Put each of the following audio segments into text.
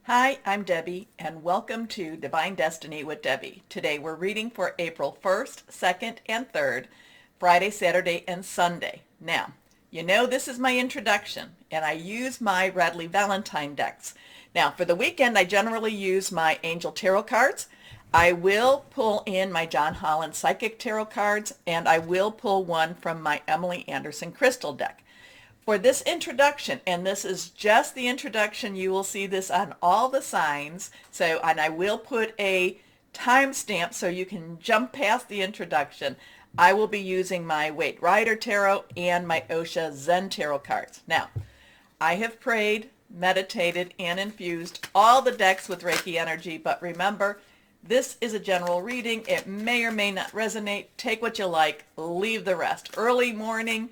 Hi, I'm Debbie, and welcome to Divine Destiny with Debbie. Today we're reading for April 1st, 2nd, and 3rd, Friday, Saturday, and Sunday. Now, you know this is my introduction, and I use my Radley Valentine decks. Now, for the weekend, I generally use my Angel Tarot cards. I will pull in my John Holland Psychic Tarot cards, and I will pull one from my Emily Anderson Crystal deck. For this introduction, and this is just the introduction, you will see this on all the signs. And I will put a timestamp so you can jump past the introduction. I will be using my Waite Rider Tarot and my Osha Zen Tarot cards. Now, I have prayed, meditated, and infused all the decks with Reiki energy, but remember, this is a general reading. It may or may not resonate. Take what you like, leave the rest. Early morning,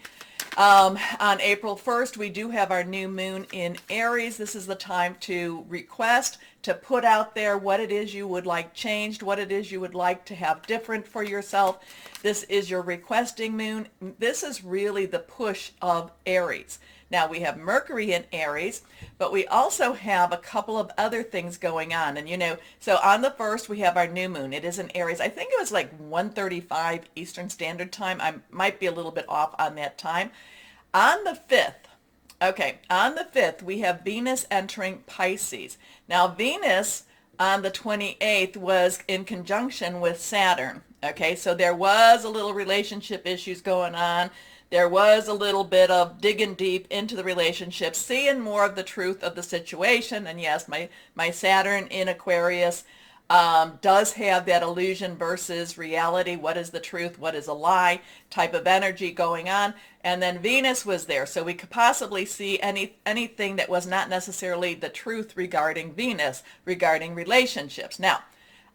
on April 1st, we do have our new moon in Aries. This is the time to request, to put out there what it is you would like changed, what it is you would like to have different for yourself. This is your requesting moon. This is really the push of Aries. Now, we have Mercury in Aries, but we also have a couple of other things going on. And so on the 1st, we have our new moon. It is in Aries. I think it was like 1:35 Eastern Standard Time. I might be a little bit off on that time. On the 5th, we have Venus entering Pisces. Now, Venus on the 28th was in conjunction with Saturn. Okay, so there was a little relationship issues going on. There was a little bit of digging deep into the relationship, seeing more of the truth of the situation. And yes, my Saturn in Aquarius does have that illusion versus reality. What is the truth? What is a lie? Type of energy going on. And then Venus was there. So we could possibly see anything that was not necessarily the truth regarding Venus, regarding relationships. Now,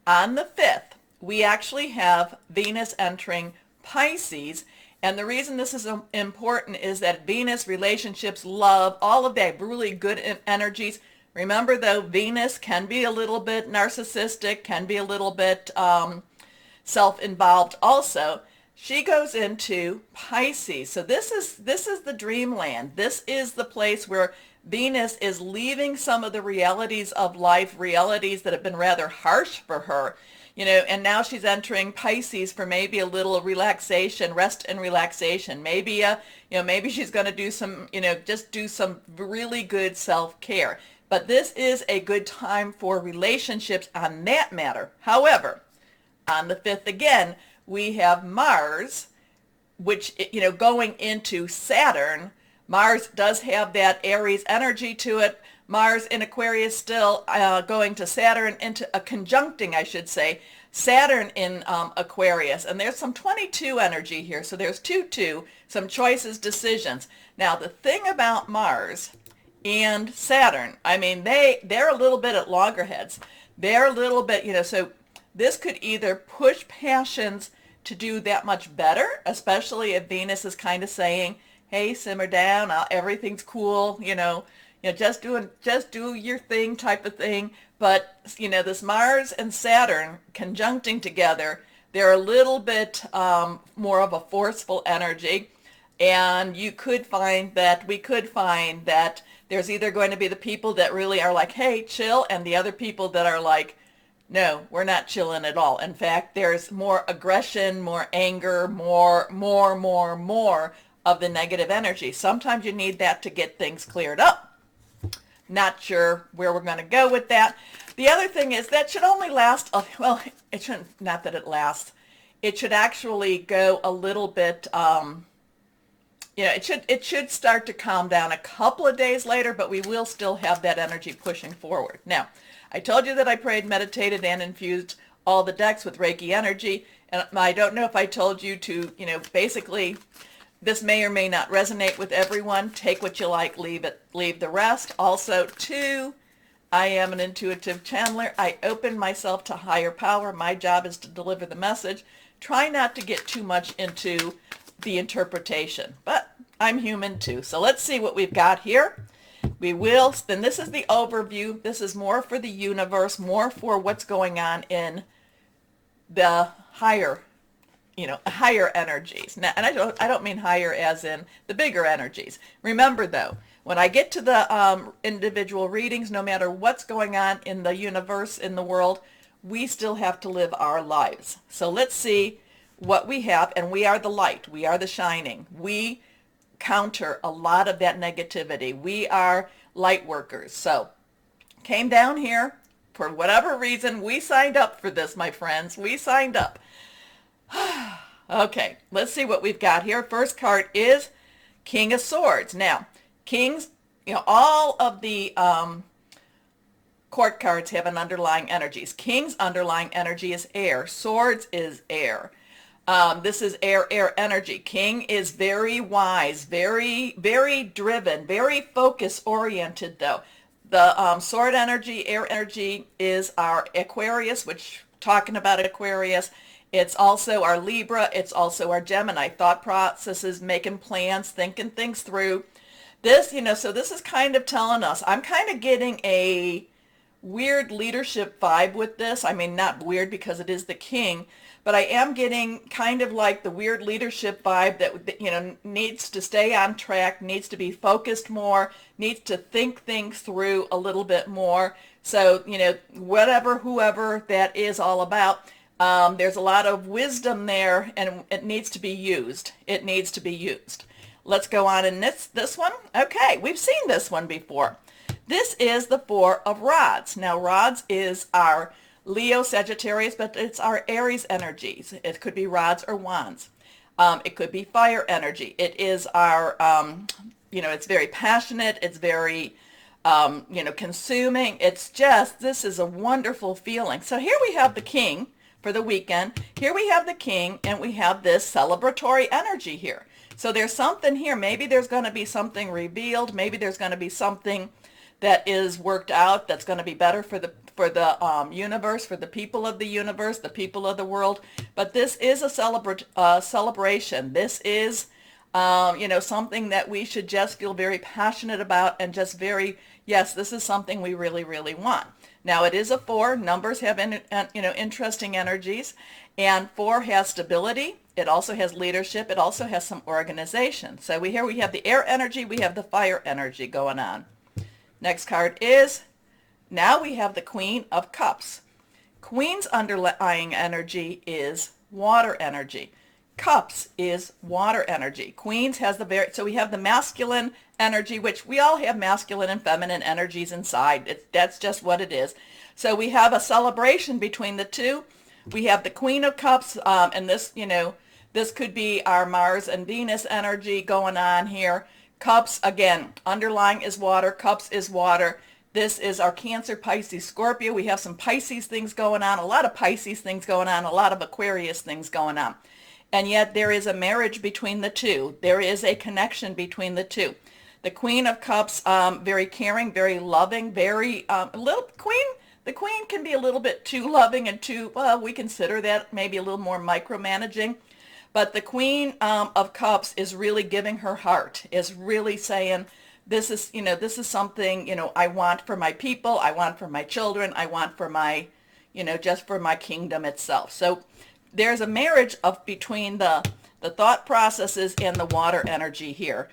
on the 5th, we actually have Venus entering Pisces. And the reason this is important is that Venus, relationships, love, all of that really good energies. Remember, though, Venus can be a little bit narcissistic, can be a little bit self-involved also. She goes into Pisces. So this is the dreamland. This is the place where Venus is leaving some of the realities of life, realities that have been rather harsh for her. And now she's entering Pisces for maybe a little relaxation, rest and relaxation. Maybe, maybe she's going to do some, just do some really good self-care. But this is a good time for relationships on that matter. However, on the 5th again, we have Mars, which, going into Saturn. Mars does have that Aries energy to it. Mars in Aquarius still going to Saturn, into a conjuncting, I should say, Saturn in Aquarius. And there's some 22 energy here. So there's 2-2, some choices, decisions. Now, the thing about Mars and Saturn, I mean, they're a little bit at loggerheads. They're a little bit, so this could either push passions to do that much better, especially if Venus is kind of saying, hey, simmer down, everything's cool, just do your thing type of thing. But, this Mars and Saturn conjuncting together, they're a little bit more of a forceful energy. And we could find that there's either going to be the people that really are like, hey, chill, and the other people that are like, no, we're not chilling at all. In fact, there's more aggression, more anger, more of the negative energy. Sometimes you need that to get things cleared up. Not sure where we're going to go with that. The other thing is that should only last, it shouldn't, not that it lasts. It should actually go a little bit, it should start to calm down a couple of days later, but we will still have that energy pushing forward. Now, I told you that I prayed, meditated, and infused all the decks with Reiki energy. And I don't know if I told you to, basically, this may or may not resonate with everyone. Take what you like, leave the rest. Also, too, I am an intuitive channeler. I open myself to higher power. My job is to deliver the message. Try not to get too much into the interpretation, but I'm human too. So let's see what we've got here. Then this is the overview. This is more for the universe, more for what's going on in the higher higher energies. Now, and I don't mean higher as in the bigger energies. Remember, though, When I get to the individual readings, no matter what's going on in the universe, in the world, we still have to live our lives. So let's see what we have, and we are the light. We are the shining. We counter a lot of that negativity. We are light workers. So came down here for whatever reason. We signed up for this, my friends. We signed up. Okay, let's see what we've got here. First card is King of Swords. Now, kings, all of the court cards have an underlying energies. King's underlying energy is air. Swords is air. This is air energy. King is very wise, very, very driven, very focus oriented though. The sword energy, air energy is our Aquarius, which talking about Aquarius, it's also our Libra, it's also our Gemini. Thought processes, making plans, thinking things through. This, so this is kind of telling us, I'm kind of getting a weird leadership vibe with this. I mean, not weird because it is the king, but I am getting kind of like the weird leadership vibe that, needs to stay on track, needs to be focused more, needs to think things through a little bit more. So, whoever that is all about, there's a lot of wisdom there, and it needs to be used. It needs to be used. Let's go on in this one. Okay, we've seen this one before. This is the Four of Rods. Now, Rods is our Leo, Sagittarius, but it's our Aries energies. It could be rods or wands. It could be fire energy. It is our, it's very passionate. It's very, consuming. It's just, this is a wonderful feeling. So here we have the king for the weekend. Here we have the king, and we have this celebratory energy here. So there's something here. Maybe there's going to be something revealed. Maybe there's going to be something that is worked out that's going to be better for the universe, for the people of the universe, the people of the world. But this is a celebration. This is, something that we should just feel very passionate about, and just very, yes, this is something we really, really want. Now, it is a 4. Numbers have, interesting energies, and 4 has stability. It also has leadership. It also has some organization. So we have the air energy. We have the fire energy going on. Next card is, now we have the Queen of Cups. Queen's underlying energy is water energy. Cups is water energy. Queens has so we have the masculine energy, which we all have masculine and feminine energies inside. That's just what it is. So we have a celebration between the two. We have the Queen of Cups, and this, this could be our Mars and Venus energy going on here. Cups, again, underlying is water. Cups is water. This is our Cancer, Pisces, Scorpio. We have some Pisces things going on, a lot of Pisces things going on, a lot of Aquarius things going on. And yet there is a marriage between the two. There is a connection between the two. The Queen of Cups, very caring, very loving, very, the Queen can be a little bit too loving and too, well, we consider that maybe a little more micromanaging. But the Queen of Cups is really giving her heart, is really saying, this is something, I want for my people, I want for my children, I want for my, just for my kingdom itself. So there's a marriage between the thought processes and the water energy here,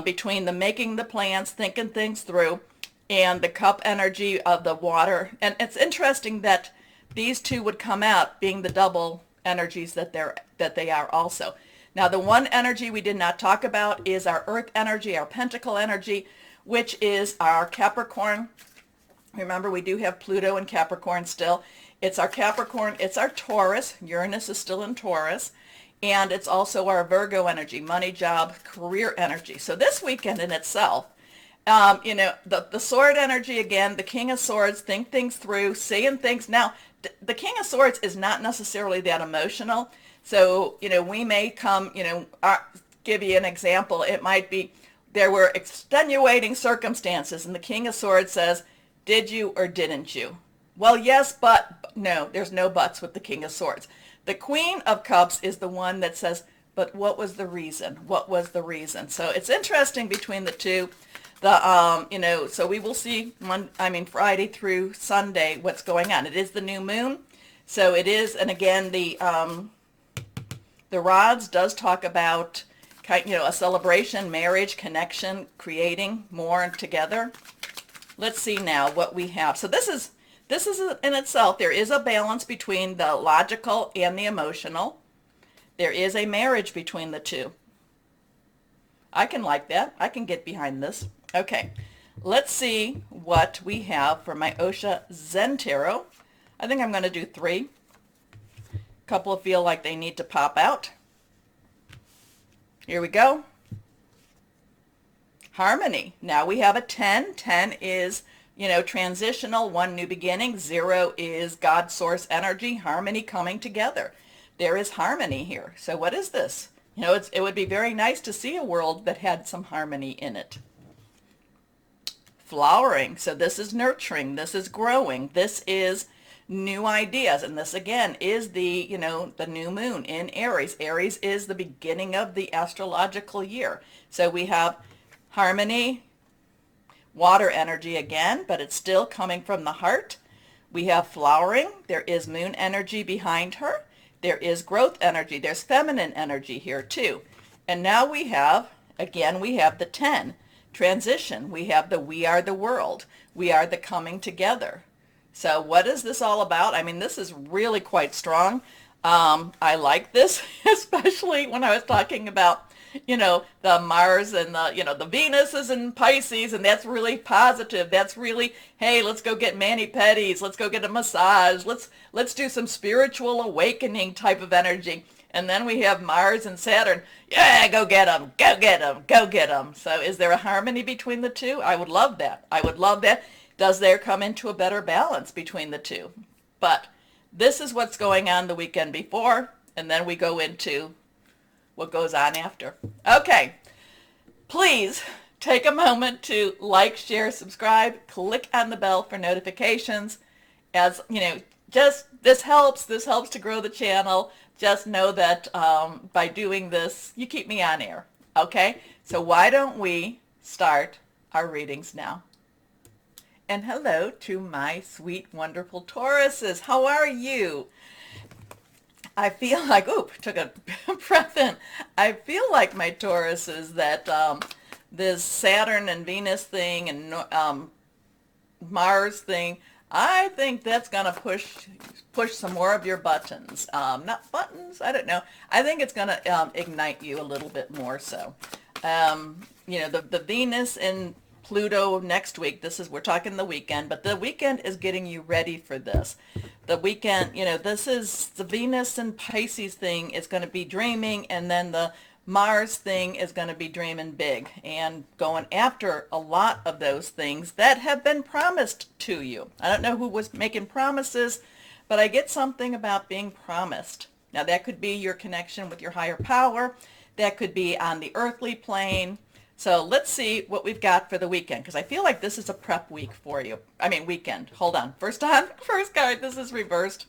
between the making the plans, thinking things through, and the cup energy of the water. And it's interesting that these two would come out being the double energies that they are also. Now, the one energy we did not talk about is our earth energy, our pentacle energy, which is our Capricorn. Remember, we do have Pluto and Capricorn still. It's our Capricorn, it's our Taurus. Uranus is still in Taurus. And it's also our Virgo energy, money, job, career energy. So this weekend in itself, the sword energy, again, the King of Swords, think things through, saying things. Now, the King of Swords is not necessarily that emotional. So, we may come, give you an example. It might be there were extenuating circumstances, and the King of Swords says, did you or didn't you? Well, yes, but no, there's no buts with the King of Swords. The Queen of Cups is the one that says, but what was the reason? What was the reason? So it's interesting between the two. So we will see Friday through Sunday what's going on. It is the new moon. So it is, and again, the rods does talk about a celebration, marriage, connection, creating more together. Let's see now what we have. So this is in itself, there is a balance between the logical and the emotional. There is a marriage between the two. I can like that. I can get behind this. Okay, let's see what we have for my Osha Zen Tarot. I think I'm going to do 3. A couple feel like they need to pop out. Here we go. Harmony. Now we have a 10. 10 is, transitional, 1 new beginning. 0 is God source energy, harmony coming together. There is harmony here. So what is this? It would be very nice to see a world that had some harmony in it. Flowering. So this is nurturing. This is growing. This is new ideas. And this again is the new moon in Aries. Aries is the beginning of the astrological year. So we have harmony, water energy again, but it's still coming from the heart. We have flowering. There is moon energy behind her. There is growth energy. There's feminine energy here too. And now we have the 10. Transition. We have the we are the world. We are the coming together. So what is this all about? I mean, this is really quite strong. I like this, especially when I was talking about, the Mars and the Venus is in Pisces, and that's really positive. That's really, hey, let's go get mani-pedis. Let's go get a massage. Let's do some spiritual awakening type of energy. And then we have Mars and Saturn. Yeah, go get them, go get them, go get them. So is there a harmony between the two? I would love that. I would love that. Does there come into a better balance between the two? But this is what's going on the weekend before, and then we go into what goes on after. Okay, please take a moment to like, share, subscribe, click on the bell for notifications. As just this helps to grow the channel. Just know that by doing this, you keep me on air. Okay, so why don't we start our readings now? And hello to my sweet, wonderful Tauruses. How are you? I feel like, took a breath in. I feel like my Tauruses that this Saturn and Venus thing and Mars thing, I think that's going to push some more of your buttons. Not buttons, I don't know. I think it's going to ignite you a little bit more so. The Venus and Pluto next week, we're talking the weekend, but the weekend is getting you ready for this. The weekend, this is the Venus and Pisces thing is going to be dreaming, and then the Mars thing is going to be dreaming big and going after a lot of those things that have been promised to you. I don't know who was making promises, but I get something about being promised. Now that could be your connection with your higher power. That could be on the earthly plane. So let's see what we've got for the weekend, because I feel like this is a prep week for you. Weekend. Hold on. First card, this is reversed.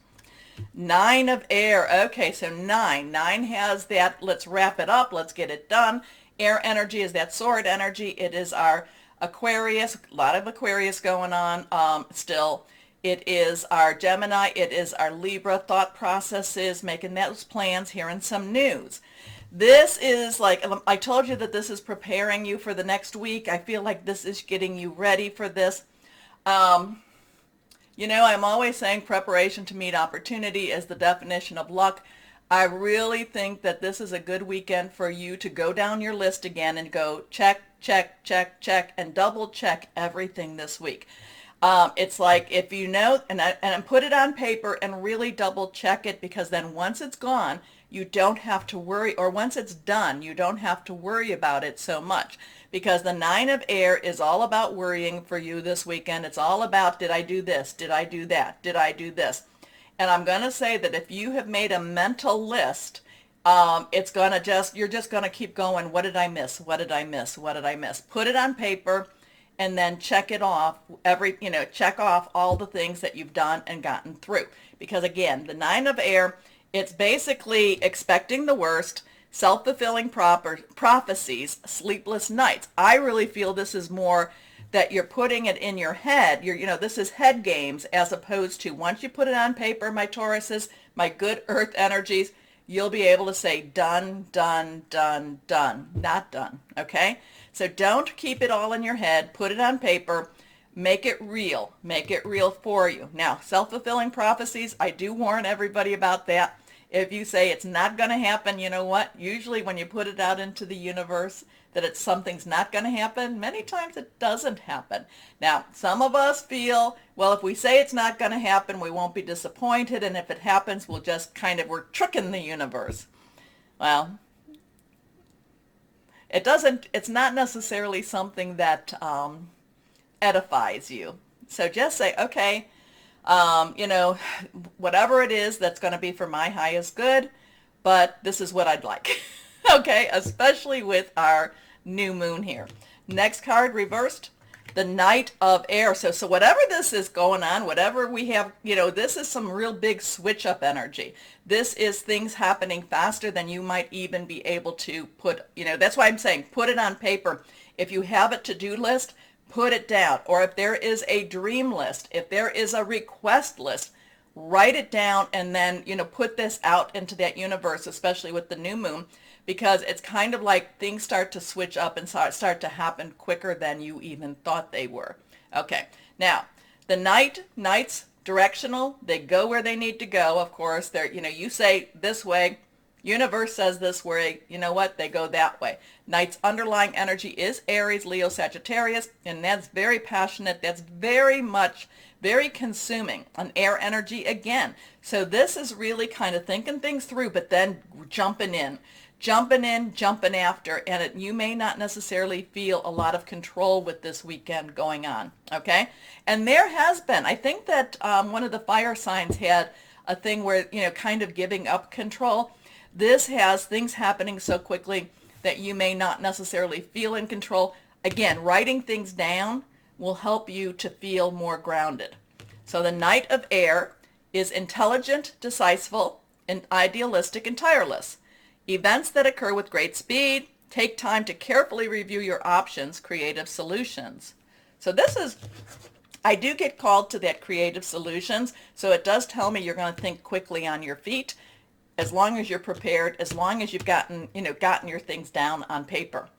9 of air. Okay, so 9. 9 has that, let's wrap it up, let's get it done. Air energy is that sword energy. It is our Aquarius, a lot of Aquarius going on still. It is our Gemini. It is our Libra thought processes, making those plans, hearing some news. This is like, I told you that this is preparing you for the next week. I feel like this is getting you ready for this. I'm always saying preparation to meet opportunity is the definition of luck. I really think that this is a good weekend for you to go down your list again and go check, check, check, check, and double check everything this week. It's like if and put it on paper and really double check it, because then once it's gone, you don't have to worry, or once it's done, you don't have to worry about it so much, because the 9 of air is all about worrying for you this weekend. It's all about, did I do this? Did I do that? Did I do this? And I'm going to say that if you have made a mental list, it's going to you're just going to keep going. What did I miss? What did I miss? What did I miss? Put it on paper and then check it off check off all the things that you've done and gotten through. Because again, the 9 of air, it's basically expecting the worst, self-fulfilling prophecies, sleepless nights. I really feel this is more that you're putting it in your head. This is head games, as opposed to once you put it on paper, my Tauruses, my good earth energies, you'll be able to say done, done, done, done, not done, okay? So don't keep it all in your head. Put it on paper. Make it real. Make it real for you. Now, self-fulfilling prophecies, I do warn everybody about that. If you say it's not going to happen, you know what? Usually when you put it out into the universe that it's something's not going to happen, many times it doesn't happen. Now, some of us feel, well, if we say it's not going to happen, we won't be disappointed, and if it happens, we'll just we're tricking the universe. Well, it's not necessarily something that edifies you. So just say, okay, whatever it is that's going to be for my highest good, but this is what I'd like. Okay, especially with our new moon here. Next card reversed, the Knight of Air. So whatever this is going on, whatever we have, this is some real big switch up energy. This is things happening faster than you might even be able to put, that's why I'm saying put it on paper. If you have a to-do list, put it down. Or if there is a dream list, if there is a request list, write it down and then, put this out into that universe, especially with the new moon, because it's kind of like things start to switch up and start to happen quicker than you even thought they were. Okay, now the knights directional, they go where they need to go. Of course, they're, you say this way, universe says this way, you know what, they go that way. Knight's underlying energy is Aries, Leo, Sagittarius, and that's very passionate. That's very consuming. An air energy again. So this is really kind of thinking things through, but then jumping in, jumping after, and you may not necessarily feel a lot of control with this weekend going on, okay? And there has been, I think that one of the fire signs had a thing where, kind of giving up control. This has things happening so quickly that you may not necessarily feel in control. Again, writing things down will help you to feel more grounded. So the Knight of Air is intelligent, decisive, and idealistic, and tireless. Events that occur with great speed, take time to carefully review your options, creative solutions. So this is, I do get called to that creative solutions, so it does tell me you're going to think quickly on your feet, as long as you're prepared, as long as you've gotten your things down on paper.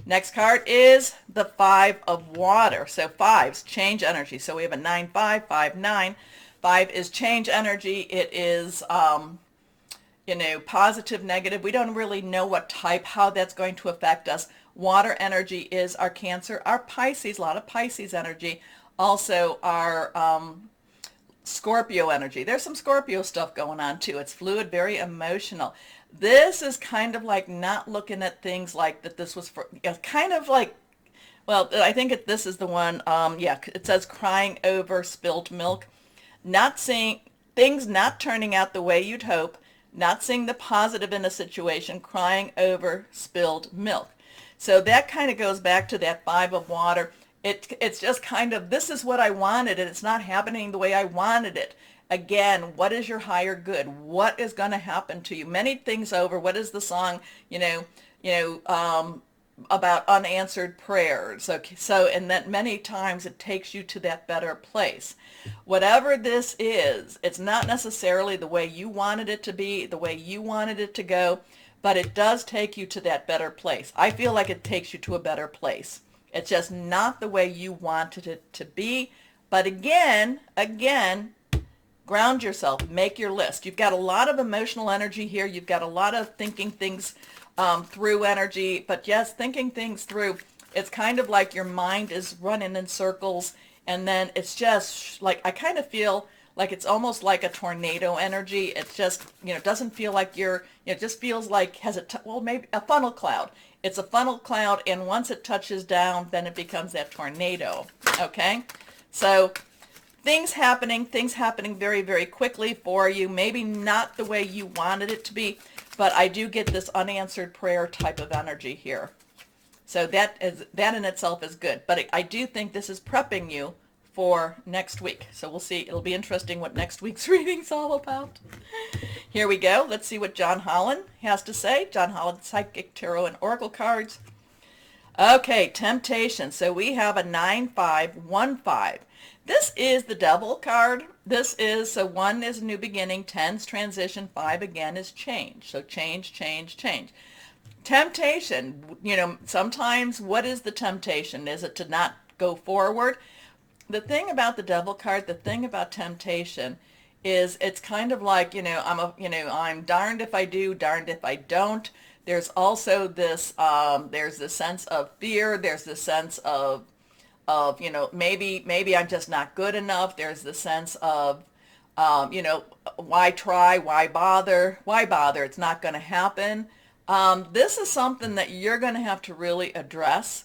Next card is the Five of Water. So fives, change energy. So we have a 9-5, 5-9. 5 is change energy. It is, positive, negative. We don't really know what type, how that's going to affect us. Water energy is our Cancer, our Pisces, a lot of Pisces energy. Also our Scorpio energy. There's some Scorpio stuff going on too. It's fluid, very emotional. This is kind of like not looking at things like that this was for, kind of like, well, I think this is the one, it says crying over spilled milk. Not seeing things not turning out the way you'd hope, not seeing the positive in a situation, crying over spilled milk. So that kind of goes back to that Five of Water. It's just kind of, this is what I wanted, and it's not happening the way I wanted it. Again, what is your higher good? What is going to happen to you? Many things over. What is the song, about unanswered prayers? Okay, so, and that many times it takes you to that better place. Whatever this is, it's not necessarily the way you wanted it to be, the way you wanted it to go, but it does take you to that better place. I feel like it takes you to a better place. It's just not the way you wanted it to be. But again, ground yourself. Make your list. You've got a lot of emotional energy here. You've got a lot of thinking things through energy. But yes, thinking things through, it's kind of like your mind is running in circles. And then it's just like, I kind of feel like it's almost like a tornado energy. It's just, doesn't feel like it just feels like, maybe a funnel cloud. It's a funnel cloud, and once it touches down, then it becomes that tornado, okay? So things happening very, very quickly for you. Maybe not the way you wanted it to be, but I do get this unanswered prayer type of energy here. So that in itself is good. But I do think this is prepping you for next week. So we'll see. It'll be interesting what next week's reading's all about. Here we go. Let's see what John Holland has to say. John Holland, Psychic Tarot and Oracle cards. Okay, temptation. So we have a 9-5-1-5. This is the devil card. This is, so 1 is new beginning, 10's transition, 5 again is change. So change, change, change. Temptation, sometimes what is the temptation? Is it to not go forward? The thing about the devil card, the thing about temptation is it's kind of like, I'm darned if I do, darned if I don't. There's also this, there's this sense of fear. There's this sense of maybe I'm just not good enough. There's the sense of, why try? Why bother? Why bother? It's not going to happen. This is something that you're going to have to really address.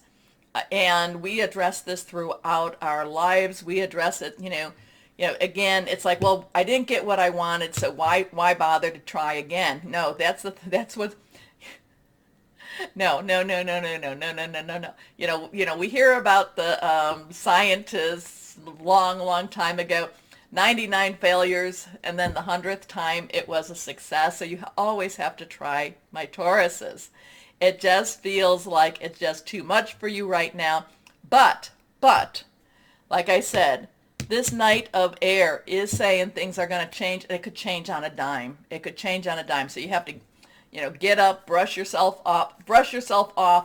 And we address this throughout our lives. We address it, again, it's like, well, I didn't get what I wanted, so why bother to try again? No, that's what. No, no, no, no, no, no, no, no, no, no, no. We hear about the scientists long, long time ago, 99 failures, and then the 100th time it was a success. So you always have to try, my Tauruses. It just feels like it's just too much for you right now. But, like I said, this Knight of Air is saying things are going to change. It could change on a dime. It could change on a dime. So you have to, get up, brush yourself off,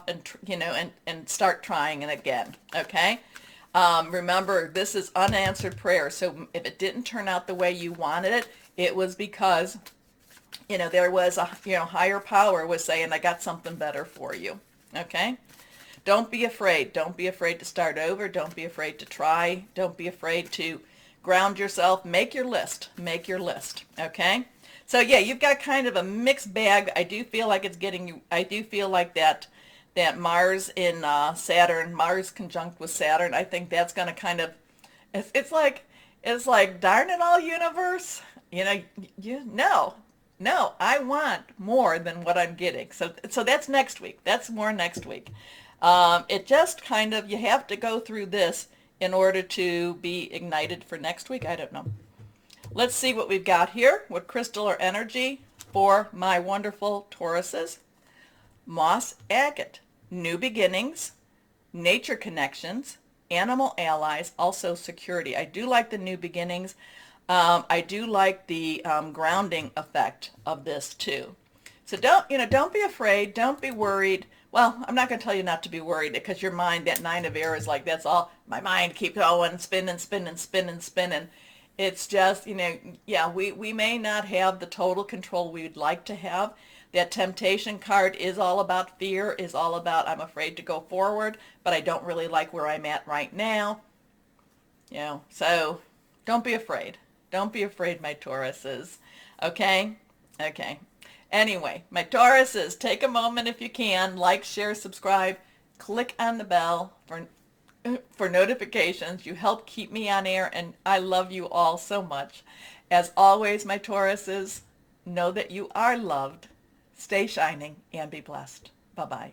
and start trying it again. Okay. Remember, this is unanswered prayer. So if it didn't turn out the way you wanted it, it was because there was a, higher power was saying, I got something better for you. Okay? Don't be afraid. Don't be afraid to start over. Don't be afraid to try. Don't be afraid to ground yourself. Make your list. Make your list. Okay? So yeah, you've got kind of a mixed bag. I do feel like it's getting you, I do feel like that Mars in Saturn, Mars conjunct with Saturn, I think that's going to kind of, it's like, darn it all, universe. No, I want more than what I'm getting. So that's next week. That's more next week. It just kind of, you have to go through this in order to be ignited for next week. I don't know. Let's see what we've got here. What crystal or energy for my wonderful Tauruses? Moss agate, new beginnings, nature connections, animal allies, also security. I do like the new beginnings. I do like the grounding effect of this too. So don't be afraid. Don't be worried. Well, I'm not going to tell you not to be worried because your mind, that 9 of air is like, that's all. My mind keeps going, spinning, spinning, spinning, spinning. It's just, yeah, we may not have the total control we'd like to have. That temptation card is all about fear, is all about I'm afraid to go forward, but I don't really like where I'm at right now. So don't be afraid. Don't be afraid, my Tauruses. Okay? Okay. Anyway, my Tauruses, take a moment if you can. Like, share, subscribe. Click on the bell for notifications. You help keep me on air, and I love you all so much. As always, my Tauruses, know that you are loved. Stay shining and be blessed. Bye-bye.